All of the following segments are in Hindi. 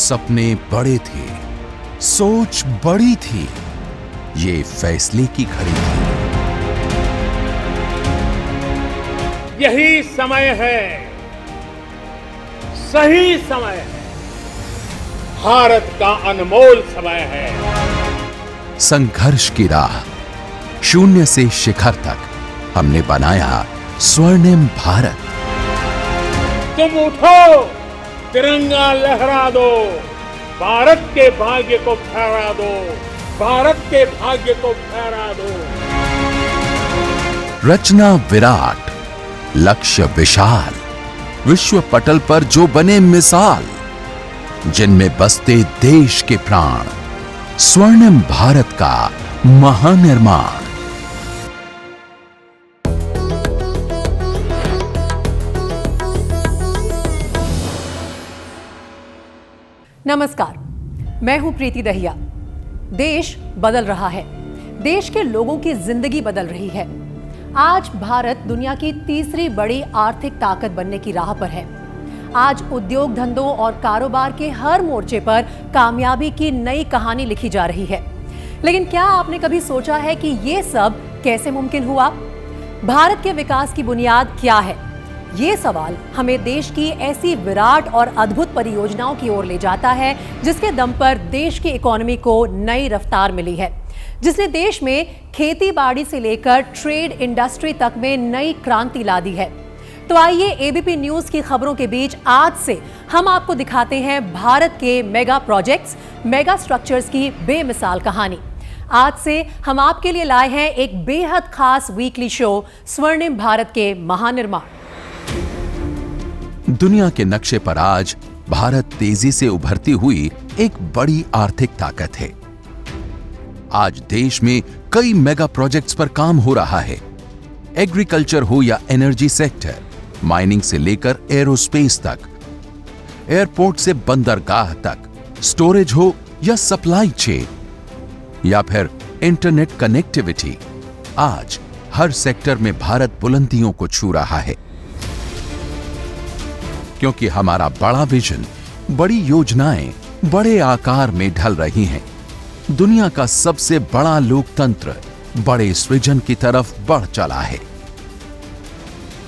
सपने बड़े थे, सोच बड़ी थी, ये फैसले की घड़ी थी। यही समय है, सही समय है, भारत का अनमोल समय है। संघर्ष की राह, शून्य से शिखर तक हमने बनाया स्वर्णिम भारत। तुम उठो, तिरंगा लहरा दो, भारत के भाग्य को फहरा दो, भारत के भाग्य को फहरा दो। रचना विराट, लक्ष्य विशाल, विश्व पटल पर जो बने मिसाल, जिनमें बसते देश के प्राण, स्वर्णिम भारत का महानिर्माण। नमस्कार, मैं हूं प्रीति दहिया। देश बदल रहा है, देश के लोगों की जिंदगी बदल रही है। आज भारत दुनिया की तीसरी बड़ी आर्थिक ताकत बनने की राह पर है। आज उद्योग धंधों और कारोबार के हर मोर्चे पर कामयाबी की नई कहानी लिखी जा रही है। लेकिन क्या आपने कभी सोचा है कि ये सब कैसे मुमकिन हुआ? भारत के विकास की बुनियाद क्या है? ये सवाल हमें देश की ऐसी विराट और अद्भुत परियोजनाओं की ओर ले जाता है जिसके दम पर देश की इकोनॉमी को नई रफ्तार मिली है, जिसने देश में खेती बाड़ी से लेकर ट्रेड इंडस्ट्री तक में नई क्रांति ला दी है। तो आइए एबीपी न्यूज की खबरों के बीच आज से हम आपको दिखाते हैं भारत के मेगा प्रोजेक्ट्स, मेगा स्ट्रक्चर्स की बेमिसाल कहानी। आज से हम आपके लिए लाए हैं एक बेहद खास वीकली शो, स्वर्णिम भारत के महानिर्माण। दुनिया के नक्शे पर आज भारत तेजी से उभरती हुई एक बड़ी आर्थिक ताकत है। आज देश में कई मेगा प्रोजेक्ट्स पर काम हो रहा है। एग्रीकल्चर हो या एनर्जी सेक्टर, माइनिंग से लेकर एरोस्पेस तक, एयरपोर्ट से बंदरगाह तक, स्टोरेज हो या सप्लाई चेन या फिर इंटरनेट कनेक्टिविटी, आज हर सेक्टर में भारत बुलंदियों को छू रहा है। क्योंकि हमारा बड़ा विजन, बड़ी योजनाएं बड़े आकार में ढल रही हैं। दुनिया का सबसे बड़ा लोकतंत्र बड़े सृजन की तरफ बढ़ चला है।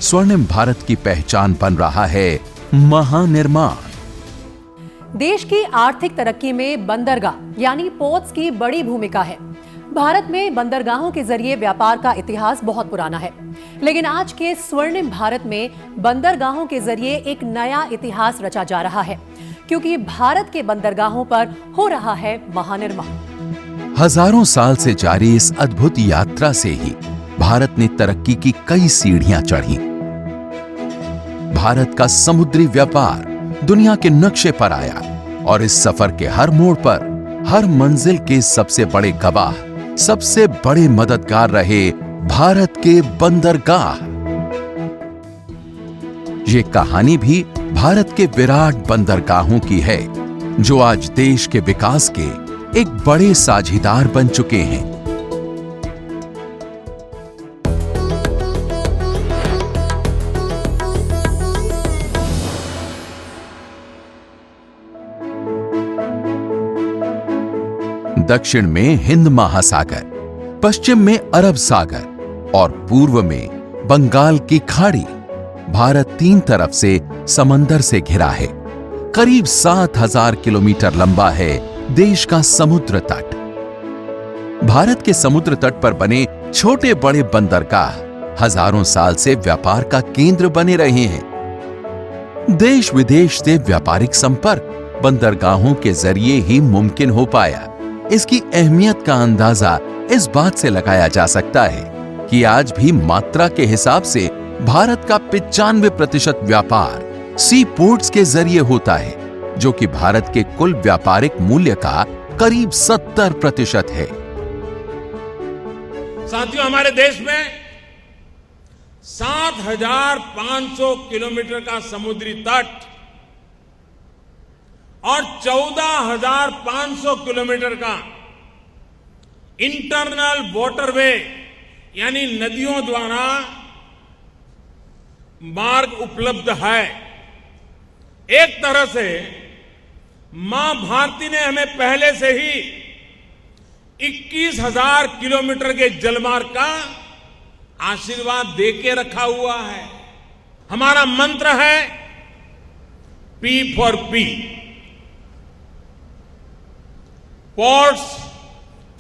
स्वर्णिम भारत की पहचान बन रहा है महानिर्माण। देश की आर्थिक तरक्की में बंदरगाह यानी पोर्ट्स की बड़ी भूमिका है। भारत में बंदरगाहों के जरिए व्यापार का इतिहास बहुत पुराना है, लेकिन आज के स्वर्णिम भारत में बंदरगाहों के जरिए एक नया इतिहास रचा जा रहा है, क्योंकि भारत के बंदरगाहों पर हो रहा है महानिर्माण। हजारों साल से जारी इस अद्भुत यात्रा से ही भारत ने तरक्की की कई सीढ़ियां चढ़ी। भारत का समुद्री व्यापार दुनिया के नक्शे पर आया और इस सफर के हर मोड़ पर, हर मंजिल के सबसे बड़े गवाह, सबसे बड़े मददगार रहे भारत के बंदरगाह। ये कहानी भी भारत के विराट बंदरगाहों की है, जो आज देश के विकास के एक बड़े साझीदार बन चुके हैं। दक्षिण में हिंद महासागर, पश्चिम में अरब सागर और पूर्व में बंगाल की खाड़ी। भारत तीन तरफ से समंदर से घिरा है। करीब 7,000 किलोमीटर लंबा है देश का समुद्र तट। भारत के समुद्र तट पर बने छोटे बड़े बंदरगाह हजारों साल से व्यापार का केंद्र बने रहे हैं। देश विदेश से व्यापारिक संपर्क बंदरगाहों के जरिए ही मुमकिन हो पाया। इसकी अहमियत का अंदाजा इस बात से लगाया जा सकता है कि आज भी मात्रा के हिसाब से भारत का 95% व्यापार सी पोर्ट्स के जरिए होता है, जो कि भारत के कुल व्यापारिक मूल्य का करीब 70% है। साथियों, हमारे देश में 7,500 किलोमीटर का समुद्री तट और 14,500 किलोमीटर का इंटरनल वाटरवे यानी नदियों द्वारा मार्ग उपलब्ध है। एक तरह से मां भारती ने हमें पहले से ही 21,000 किलोमीटर के जलमार्ग का आशीर्वाद देके रखा हुआ है। हमारा मंत्र है P for P, ports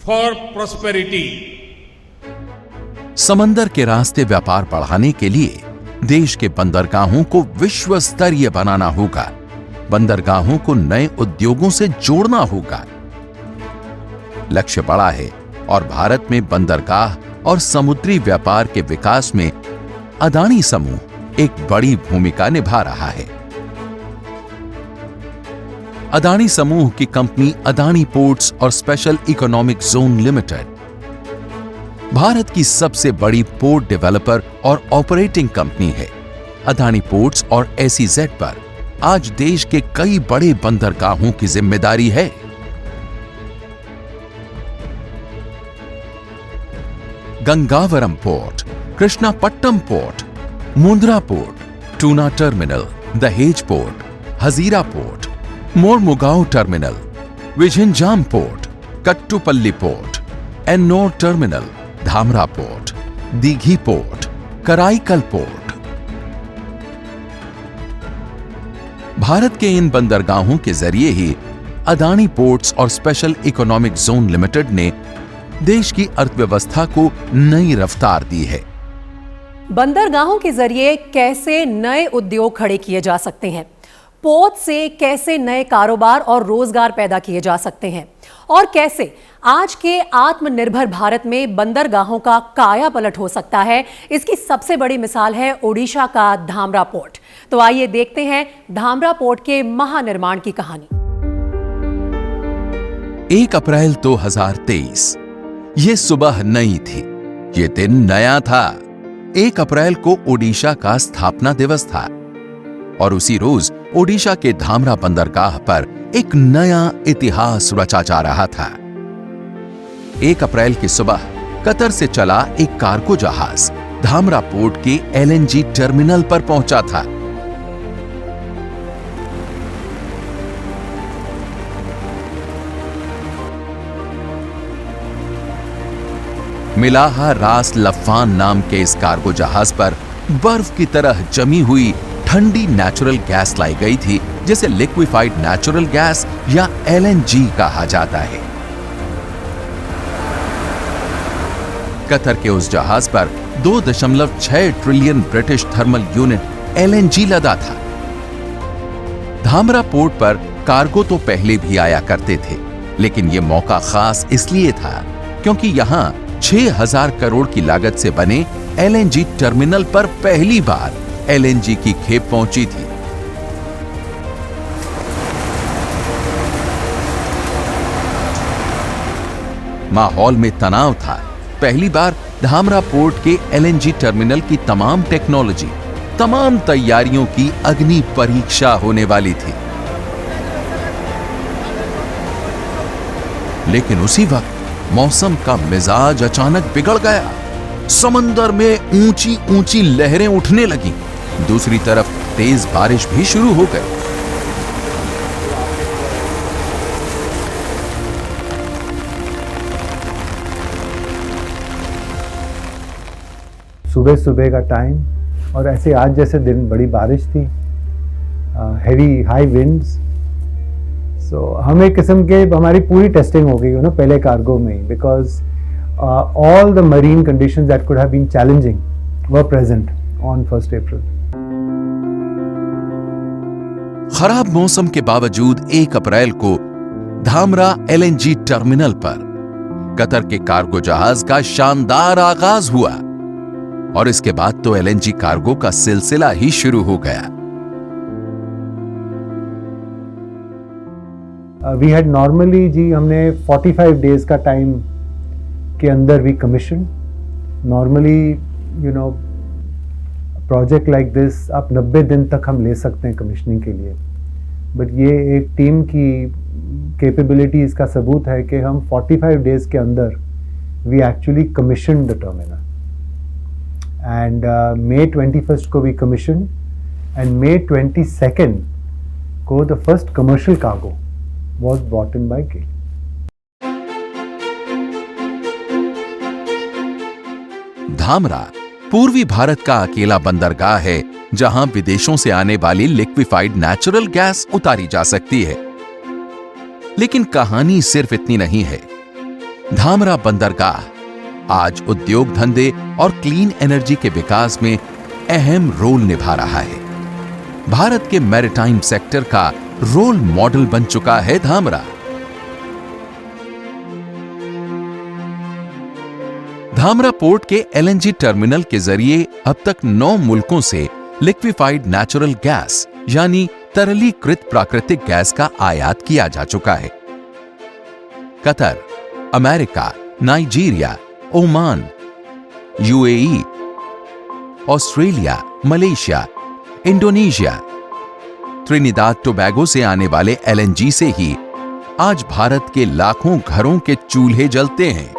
for prosperity. समंदर के रास्ते व्यापार बढ़ाने के लिए देश के बंदरगाहों को विश्व स्तरीय बनाना होगा। बंदरगाहों को नए उद्योगों से जोड़ना होगा। लक्ष्य बड़ा है और भारत में बंदरगाह और समुद्री व्यापार के विकास में अदानी समूह एक बड़ी भूमिका निभा रहा है। अदानी समूह की कंपनी अदानी पोर्ट्स और special economic zone limited Bharat की सबसे बड़ी पोर्ट डेवलपर और ऑपरेटिंग कंपनी है। अदानी पोर्ट्स और SEZ पर आज देश के कई बड़े बंदरगाहों की जिम्मेदारी है। Gangavaram port, Krishnapatnam port, Mundra port, Tuna terminal, Dahej port, Hazira port, Mormugao terminal, Vizhinjam port, Kattupalli port, Ennore terminal, Dhamra port, Dighi port, Karaikal port. Bharat के इन बंदरगाहों के जरिए ही अदानी पोर्ट्स और स्पेशल इकोनॉमिक जोन लिमिटेड ने देश की अर्थव्यवस्था को नई रफ्तार दी है। बंदरगाहों के जरिए कैसे नए उद्योग खड़े किए जा सकते हैं, पोर्ट से कैसे नए कारोबार और रोजगार पैदा किए जा सकते हैं और कैसे आज के आत्मनिर्भर भारत में बंदरगाहों का काया पलट हो सकता है, इसकी सबसे बड़ी मिसाल है ओडिशा का धामरा पोर्ट। तो आइए देखते हैं धामरा पोर्ट के महानिर्माण की कहानी। 1 अप्रैल 2023 ये सुबह नई थी, ये दिन नया था। 1 अप्रैल को ओडिशा का स्थापना दिवस था और उसी रोज ओडिशा के धामरा बंदरगाह पर एक नया इतिहास रचा जा रहा था। 1 अप्रैल की सुबह कतर से चला एक कार्गो जहाज धामरा पोर्ट के LNG टर्मिनल पर पहुंचा था। मिलाहा रास लफान नाम के इस कार्गो जहाज पर बर्फ की तरह जमी हुई ठंडी नेचुरल गैस लाई गई थी, जिसे लिक्विफाइड नेचुरल गैस या LNG कहा जाता है। कतर के उस जहाज पर 2.6 trillion British thermal unit LNG लदा था। धामरा पोर्ट पर कार्गो तो पहले भी आया करते थे, लेकिन यह मौका खास इसलिए था क्योंकि यहां 6,000 करोड़ की लागत से बने LNG टर्मिनल पर पहली बार LNG की खेप पहुंची थी। माहौल में तनाव था। पहली बार धामरा पोर्ट के LNG टर्मिनल की तमाम टेक्नोलॉजी, तमाम तैयारियों की अग्नि परीक्षा होने वाली थी। लेकिन उसी वक्त मौसम का मिजाज अचानक बिगड़ गया। समंदर में ऊंची ऊंची लहरें उठने लगीं। दूसरी तरफ तेज बारिश भी शुरू हो गई। सुबह सुबह का टाइम और ऐसे आज जैसे दिन बड़ी बारिश थी, हैवी हाई विंड्स। सो हम एक किस्म के हमारी पूरी टेस्टिंग हो गई पहले कार्गो में, because all the marine conditions that could have been challenging were present on 1 April. खराब मौसम के बावजूद 1 अप्रैल को धामरा LNG टर्मिनल पर कतर के कार्गो जहाज का शानदार आगाज हुआ और इसके बाद तो LNG कार्गो का सिलसिला ही शुरू हो गया। वी हैड नॉर्मली जी हमने 45 डेज का टाइम के अंदर we commission. Normally project like this आप 90 दिन तक हम ले सकते हैं कमीशनिंग के लिए, बट ये एक टीम की कैपेबिलिटी इसका सबूत है कि हम 45 डेज के अंदर we actually commission the terminal and May 21 को वी कमीशन एंड May 22 को the first commercial cargo was brought in by GAIL. Dhamra पूर्वी भारत का अकेला बंदरगाह है जहां विदेशों से आने वाली लिक्विफाइड नेचुरल गैस उतारी जा सकती है। लेकिन कहानी सिर्फ इतनी नहीं है। धामरा बंदरगाह आज उद्योग धंधे और क्लीन एनर्जी के विकास में अहम रोल निभा रहा है। भारत के मैरिटाइम सेक्टर का रोल मॉडल बन चुका है धामरा। धामरा पोर्ट के एलएनजी टर्मिनल के जरिए अब तक 9 मुल्कों से लिक्विफाइड नेचुरल गैस यानी तरलीकृत प्राकृतिक गैस का आयात किया जा चुका है। Qatar, America, Nigeria, Oman, UAE, Australia, Malaysia, Indonesia, Trinidad Tobago से आने वाले एलएनजी से ही आज भारत के लाखों घरों के चूल्हे जलते हैं।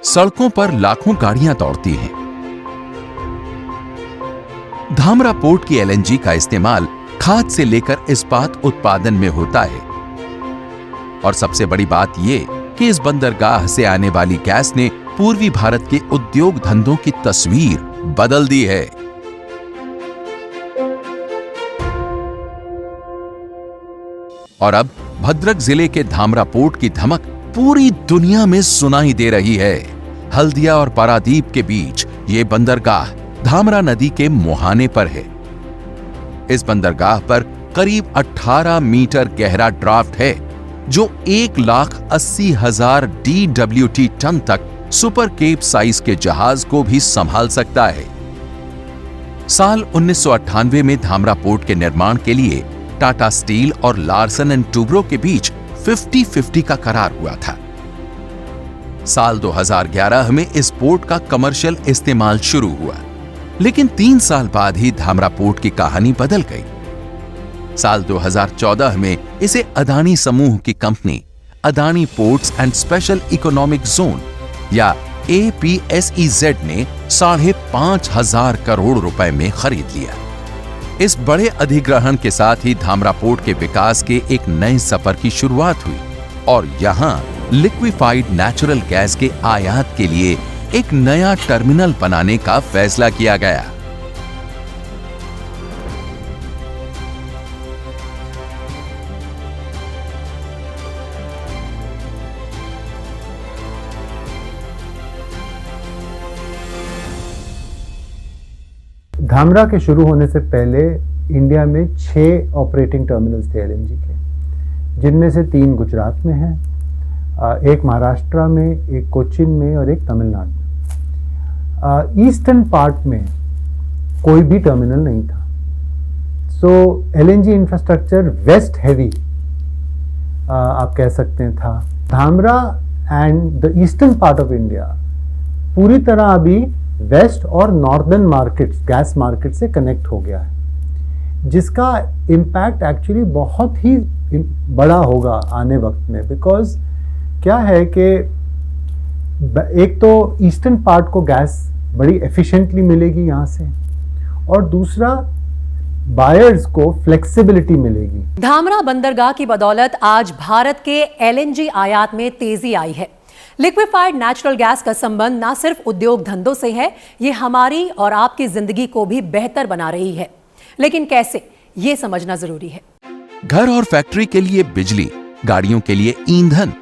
सड़कों पर लाखों गाड़ियां दौड़ती हैं। धामरा पोर्ट की एलएनजी का इस्तेमाल खाद से लेकर इस्पात उत्पादन में होता है। और सबसे बड़ी बात यह कि इस बंदरगाह से आने वाली गैस ने पूर्वी भारत के उद्योग धंधों की तस्वीर बदल दी है। और अब भद्रक जिले के धामरा पोर्ट की धमक पूरी दुनिया में सुनाई दे रही है। हल्दिया और पारादीप के बीच ये बंदरगाह धामरा नदी के मुहाने पर है। इस बंदरगाह पर करीब 18 मीटर गहरा ड्राफ्ट है जो 1,80,000 DWT टन तक सुपर केप साइज के जहाज को भी संभाल सकता है। साल 1998 में धामरा पोर्ट के निर्माण के लिए टाटा स्टील और लार्सन एंड टूब्रो के बीच 50-50 का करार हुआ था। साल 2011 में इस पोर्ट का कमर्शियल इस्तेमाल शुरू हुआ, लेकिन 3 साल बाद ही धामरा पोर्ट की कहानी बदल गई। साल 2014 में इसे अदानी समूह की company Adani ports and special economic zone या APSEZ ने 5,500 करोड़ रुपए में खरीद लिया। इस बड़े अधिग्रहण के साथ ही धामरा पोर्ट के विकास के एक नए सफर की शुरुआत हुई और यहां लिक्विफाइड नेचुरल गैस के आयात के लिए एक नया टर्मिनल बनाने का फैसला किया गया। धामरा के शुरू होने से पहले इंडिया में 6 ऑपरेटिंग टर्मिनल्स थे एलएनजी के, जिनमें से 3 गुजरात में हैं, एक महाराष्ट्र में, एक कोचीन में और एक तमिलनाडु में। ईस्टर्न पार्ट में कोई भी टर्मिनल नहीं था। सो एलएनजी इंफ्रास्ट्रक्चर वेस्ट हैवी आप कह सकते हैं था। Dhamra and the eastern part of India पूरी तरह अभी वेस्ट और नॉर्दर्न मार्केट्स, गैस मार्केट से कनेक्ट हो गया है, जिसका इम्पैक्ट एक्चुअली बहुत ही बड़ा होगा आने वक्त में। बिकॉज क्या है कि एक तो ईस्टर्न पार्ट को गैस बड़ी एफिशिएंटली मिलेगी यहाँ से, और दूसरा बायर्स को फ्लेक्सिबिलिटी मिलेगी। धामरा बंदरगाह की बदौलत आज भारत के एलएनजी आयात में तेजी आई है। लिक्विफाइड नेचुरल गैस का संबंध न सिर्फ उद्योग धंधों से है, ये हमारी और आपकी जिंदगी को भी बेहतर बना रही है। लेकिन कैसे, ये समझना जरूरी है। घर और फैक्ट्री के लिए बिजली, गाड़ियों के लिए ईंधन,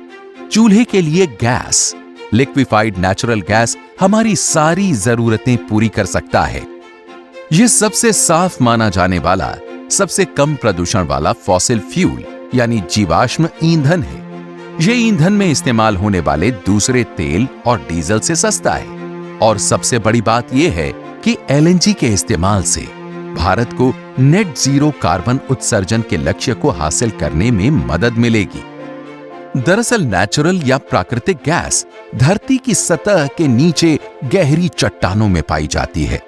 चूल्हे के लिए गैस, लिक्विफाइड नेचुरल गैस हमारी सारी जरूरतें पूरी कर सकता है। यह सबसे साफ माना जाने वाला, सबसे कम प्रदूषण वाला फॉसिल फ्यूल यानी जीवाश्म ईंधन है। यह ईंधन में इस्तेमाल होने वाले दूसरे तेल और डीजल से सस्ता है। और सबसे बड़ी बात यह है कि एलएनजी के इस्तेमाल से भारत को नेट जीरो कार्बन उत्सर्जन के लक्ष्य को हासिल करने में मदद मिलेगी। दरअसल नेचुरल या प्राकृतिक गैस धरती की सतह के नीचे गहरी चट्टानों में पाई जाती है।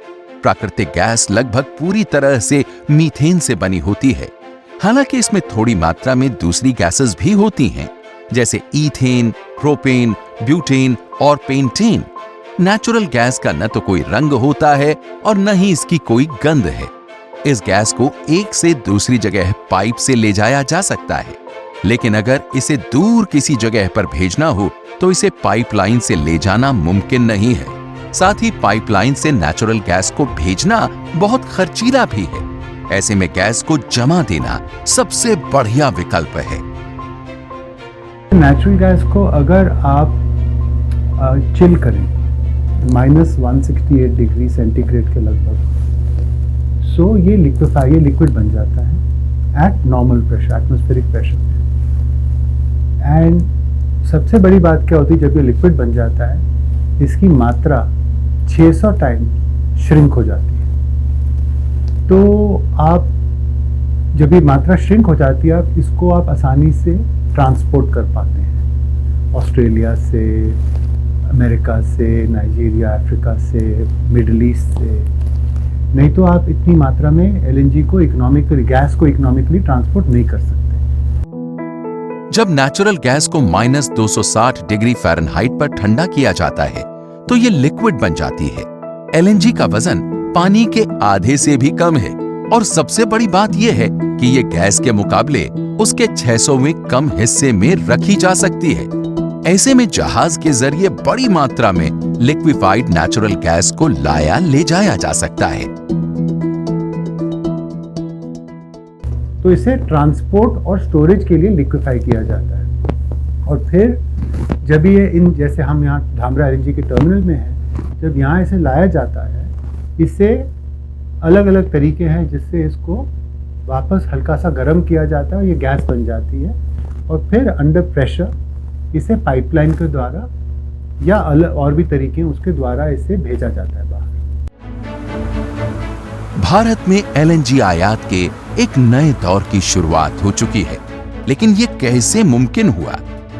प्राकृतिक गैस लगभग पूरी तरह से मीथेन से बनी होती है। हालांकि इसमें थोड़ी मात्रा में दूसरी गैसेस भी होती हैं, जैसे ईथेन, प्रोपेन, ब्यूटेन और पेंटेन। नेचुरल गैस का न तो कोई रंग होता है और न ही इसकी कोई गंध है। इस गैस को एक से दूसरी जगह पाइप से ले जाया जा सकता है, लेकिन अगर इसे दूर किसी जगह पर भेजना हो तो इसे पाइपलाइन से ले जाना मुमकिन नहीं है। साथ ही पाइपलाइन से नेचुरल गैस को भेजना बहुत खर्चीला भी है। ऐसे में गैस को जमा देना सबसे बढ़िया विकल्प है। नेचुरल गैस को अगर आप चिल करें -168 डिग्री सेंटीग्रेड के लगभग, सो ये लिक्विड बन जाता है eight normal pressure, atmospheric pressure. And सबसे बड़ी बात क्या होती है, जब ये लिक्विड बन जाता है इसकी मात्रा 600 टाइम श्रिंक हो जाती है। तो आप जब ये मात्रा श्रिंक हो जाती है, इसको आप आसानी से ट्रांसपोर्ट कर पाते हैं, ऑस्ट्रेलिया से, अमेरिका से, नाइजीरिया, अफ्रीका से, मिडल ईस्ट से। नहीं तो आप इतनी मात्रा में एलएनजी को गैस को इकोनॉमिकली ट्रांसपोर्ट नहीं कर सकते। जब नेचुरल गैस को -260 डिग्री फ़ारेनहाइट पर ठंडा किया जाता है तो ये लिक्विड बन जाती है। एलएनजी का वजन पानी के आधे से भी कम है और सबसे बड़ी बात यह है कि ये गैस के मुकाबले उसके 600वें कम हिस्से में रखी जा सकती है। ऐसे में जहाज के जरिए बड़ी मात्रा में लिक्विफाइड नेचुरल गैस को लाया ले जाया जा सकता है। तो इसे ट्रांसपोर्ट और स्टोरेज के लिए लिक्विफाई किया जाता है। और फिर जब ये जैसे हम यहाँ धामरा एलएनजी के टर्मिनल में हैं, जब यहाँ इसे लाया जाता है, इससे अलग अलग तरीके हैं जिससे इसको वापस हल्का सा गर्म किया जाता है और ये गैस बन जाती है। और फिर अंडर प्रेशर इसे पाइपलाइन के द्वारा या अलग और भी तरीके उसके द्वारा इसे भेजा जाता है बाहर। भारत में एलएनजी आयात के एक नए दौर की शुरुआत हो चुकी है, लेकिन ये कैसे मुमकिन हुआ?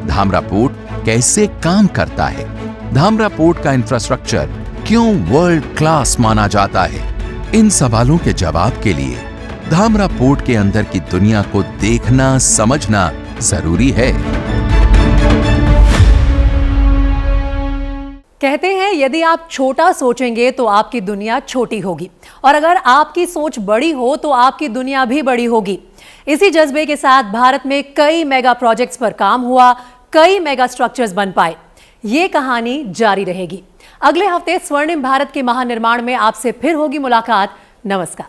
धामरा पोर्ट कैसे काम करता है? धामरा पोर्ट का इंफ्रास्ट्रक्चर क्यों वर्ल्ड क्लास माना जाता है? इन सवालों के जवाब के लिए धामरा पोर्ट के अंदर की दुनिया को देखना, समझना जरूरी है। कहते हैं यदि आप छोटा सोचेंगे तो आपकी दुनिया छोटी होगी, और अगर आपकी सोच बड़ी हो तो आपकी दुनिया भी बड़ी होगी। इसी जज्बे के साथ भारत में कई मेगा प्रोजेक्ट्स पर काम हुआ, कई मेगा स्ट्रक्चर्स बन पाए। ये कहानी जारी रहेगी। अगले हफ्ते स्वर्णिम भारत के महानिर्माण में आपसे फिर होगी मुलाकात। नमस्कार।